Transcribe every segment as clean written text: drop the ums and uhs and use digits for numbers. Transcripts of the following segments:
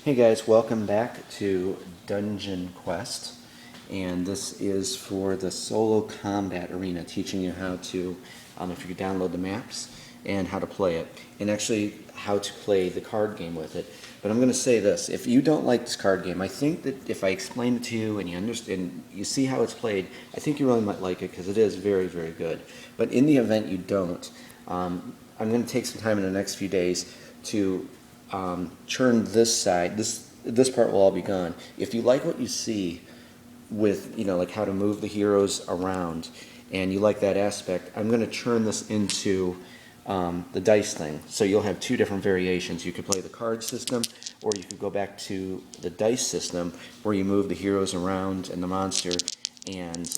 Hey guys, welcome back to Dungeonquest, and this is for the solo combat arena, teaching you how to, if you could download the maps, and how to play it, and actually how to play the card game with it. But I'm going to say this, if you don't like this card game, I think that if I explain it to you and you understand, you see how it's played, I think you really might like it because it is very, very good. But in the event you don't, I'm going to take some time in the next few days to churn this side. This part will all be gone. If you like what you see with, like how to move the heroes around, and you like that aspect, I'm going to churn this into the dice thing. So you'll have two different variations. You could play the card system, or you could go back to the dice system where you move the heroes around and the monster, and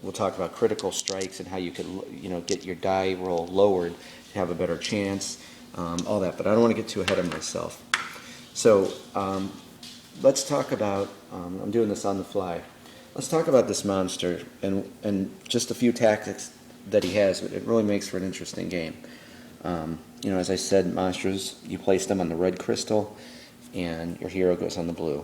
we'll talk about critical strikes and how you could, get your die roll lowered to have a better chance. All that, but I don't want to get too ahead of myself. So let's talk about, I'm doing this on the fly, let's talk about this monster and just a few tactics that he has. It really makes for an interesting game. As I said, monsters, you place them on the red crystal and your hero goes on the blue.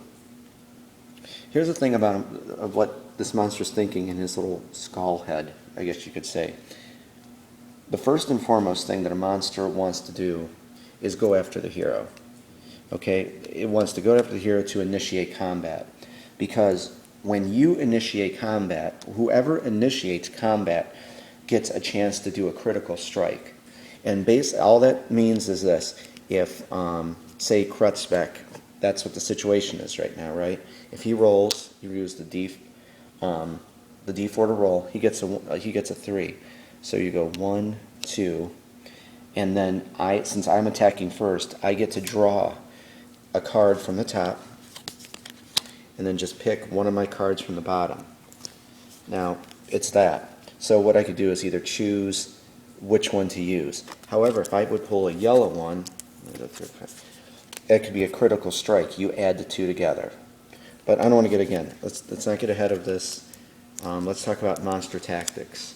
Here's the thing about him, of what this monster's thinking in his little skull head, I guess you could say. The first and foremost thing that a monster wants to do is go after the hero. Okay? It wants to go after the hero to initiate combat. Because when you initiate combat, whoever initiates combat gets a chance to do a critical strike. And all that means is this. If, say, Krutzbeck, that's what the situation is right now, right? If he rolls, you use the D4 to roll, he gets a 3. So you go 1, 2, and then since I'm attacking first, I get to draw a card from the top, and then just pick one of my cards from the bottom. Now, it's that. So what I could do is either choose which one to use. However, if I would pull a yellow one, that could be a critical strike. You add the two together. But I don't want to get, again, let's not get ahead of this. Let's talk about monster tactics.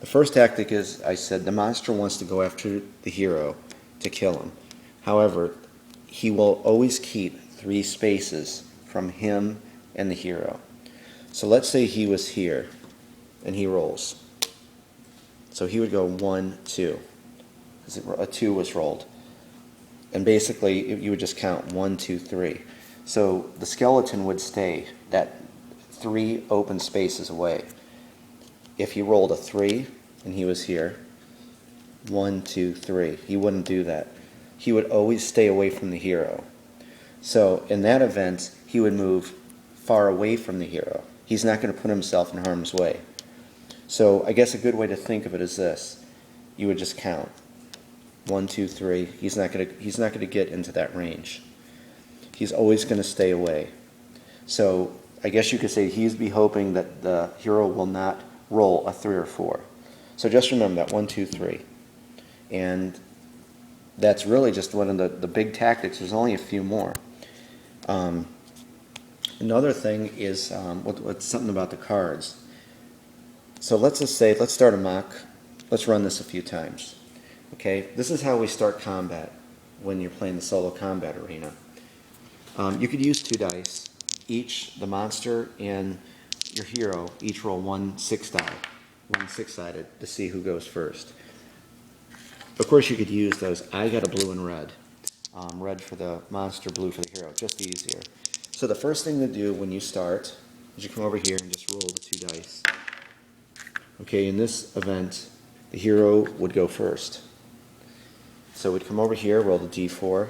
The first tactic is, I said, the monster wants to go after the hero to kill him. However, he will always keep 3 spaces from him and the hero. So let's say he was here, and he rolls. So he would go 1, 2, because a 2 was rolled. And basically, you would just count 1, 2, 3. So the skeleton would stay that 3 open spaces away. If he rolled a 3 and he was here, 1, 2, 3, he wouldn't do that. He would always stay away from the hero. So in that event, he would move far away from the hero. He's not going to put himself in harm's way. So I guess a good way to think of it is this. You would just count 1, 2, 3. He's not going to get into that range. He's always going to stay away. So I guess you could say he'd be hoping that the hero will not roll a 3 or 4. So just remember that 1, 2, 3. And that's really just one of the big tactics. There's only a few more. Another thing is what's something about the cards. So let's start a mock. Let's run this a few times. Okay, this is how we start combat when you're playing the solo combat arena. You could use 2 dice. Each, the monster and your hero, each roll 1 6 die, 1 6-sided, to see who goes first. Of course, you could use those. I got a blue and red. Red for the monster, blue for the hero, just easier. So the first thing to do when you start is you come over here and just roll the 2 dice. Okay, in this event, the hero would go first. So we'd come over here, roll the D4,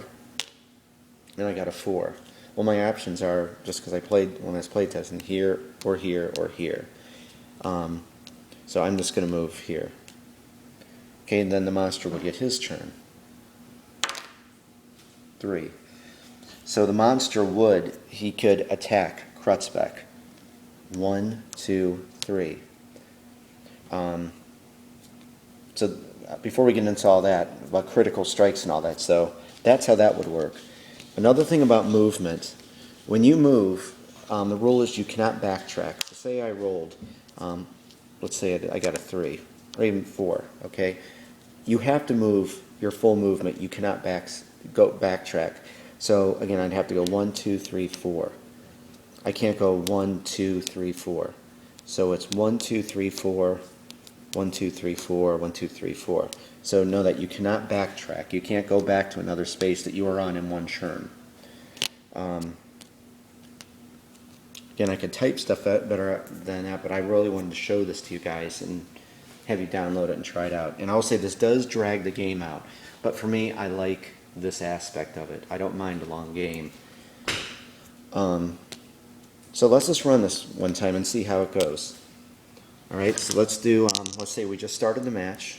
and I got a 4. Well, my options are, just because when I was playtesting, here, or here, or here. So I'm just going to move here. Okay, and then the monster would get his turn. 3. So the monster he could attack Krutzbeck. 1, 2, 3. So before we get into all that, about critical strikes and all that, so that's how that would work. Another thing about movement, when you move, the rule is you cannot backtrack. So say I rolled, let's say I got a 3, or even 4, okay? You have to move your full movement. You cannot backtrack. So again, I'd have to go 1, 2, 3, 4. I can't go 1, 2, 3, 4. So it's 1, 2, 3, 4, 1, 2, 3, 4, 1, 2, 3, 4. So know that you cannot backtrack. You can't go back to another space that you were on in one churn. Again, I could type stuff out better than that, but I really wanted to show this to you guys and have you download it and try it out. And I'll say this does drag the game out, but for me, I like this aspect of it. I don't mind a long game. So let's just run this one time and see how it goes. All right, so let's do, let's say we just started the match.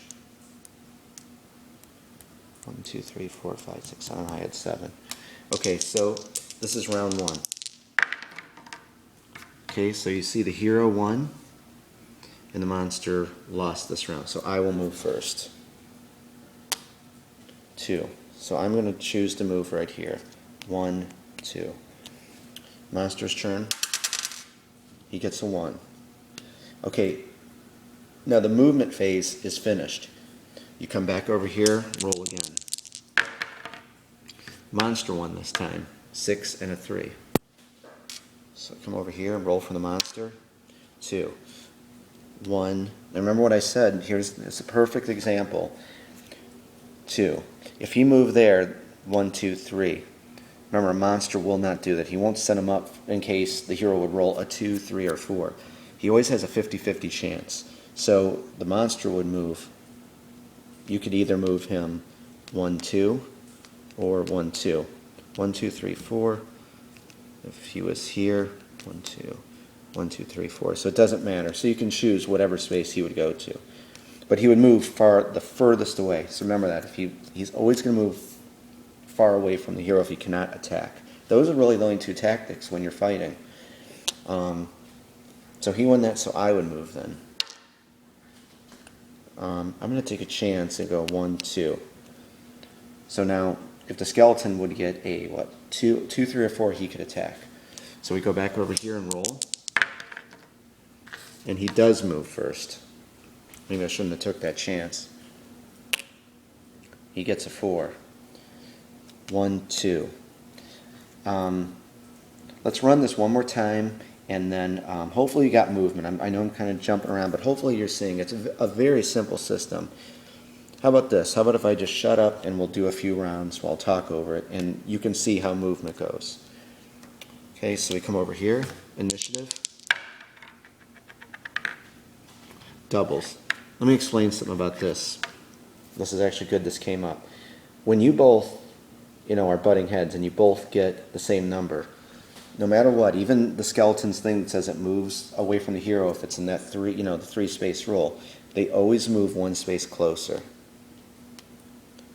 1, 2, 3, 4, 5, 6, 7, I had 7. Okay, so this is round 1. Okay, so you see the hero won, and the monster lost this round. So I will move first. 2. So I'm going to choose to move right here. 1, 2. Monster's turn. He gets a 1. Okay, now the movement phase is finished. You come back over here, roll again. Monster won this time. 6 and a 3. So come over here and roll for the monster. 2. 1. Now remember what I said. It's a perfect example. 2. If he moved there, 1, 2, 3. Remember, a monster will not do that. He won't set him up in case the hero would roll a 2, 3, or 4. He always has a 50-50 chance. So the monster would move. You could either move him 1, 2 or 1, 2. 1, 2, 3, 4. If he was here, 1, 2, 1, 2, 3, 4. So it doesn't matter. So you can choose whatever space he would go to. But he would move the furthest away. So remember that. He's always going to move far away from the hero if he cannot attack. Those are really the only two tactics when you're fighting. So he won that, so I would move then. I'm going to take a chance and go 1, 2. So now, if the skeleton would get a, 2, 3, or 4, he could attack. So we go back over here and roll. And he does move first. Maybe I shouldn't have took that chance. He gets a 4. 1, 2. Let's run this one more time, and then hopefully you got movement. I know I'm kind of jumping around, but hopefully you're seeing it's a very simple system. How about this? How about if I just shut up and we'll do a few rounds while I'll talk over it, and you can see how movement goes. Okay, so we come over here, initiative, doubles. Let me explain something about this. This is actually good this came up. When you both, are butting heads and you both get the same number, no matter what, even the skeleton's thing that says it moves away from the hero if it's in that the 3-space roll, they always move 1 space closer.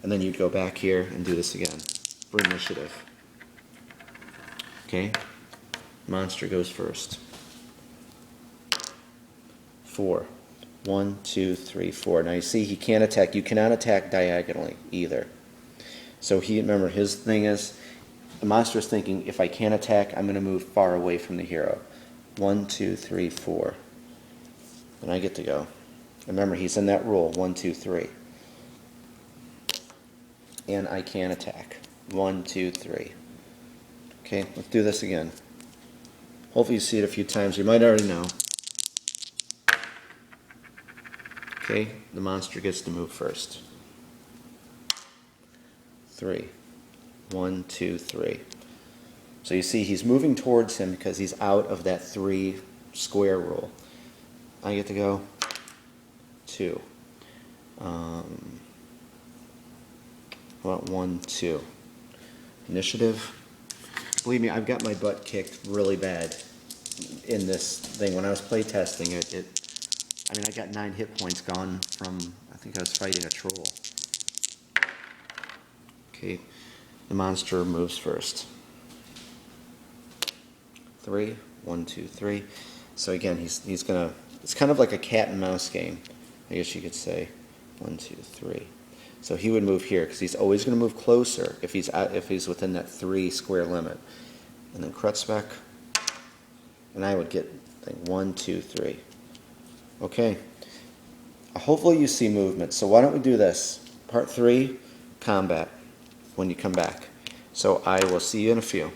And then you'd go back here and do this again for initiative. Okay? Monster goes first. 4. 1, 2, 3, 4. Now you see he can't attack. You cannot attack diagonally either. So remember, his thing is, the monster is thinking, if I can't attack, I'm going to move far away from the hero. 1, 2, 3, 4. And I get to go. Remember, he's in that rule. 1, 2, 3. And I can attack. 1, 2, 3. Okay, let's do this again. Hopefully you see it a few times. You might already know. Okay, the monster gets to move first. 3. 1, 2, 3. So you see he's moving towards him because he's out of that 3 square rule. I get to go 2. About 1, 2. Initiative. Believe me, I've got my butt kicked really bad in this thing. When I was play testing it, I got 9 hit points gone from, I think I was fighting a troll. Okay, the monster moves first. 3, 1, 2, 3. So again, he's gonna, it's kind of like a cat and mouse game, I guess you could say. 1, 2, 3. So he would move here because he's always going to move closer if he's within that 3 square limit. And then Krutzbeck, and I would get 1, 2, 3. Okay. Hopefully you see movement. So why don't we do this? Part 3, combat, when you come back. So I will see you in a few.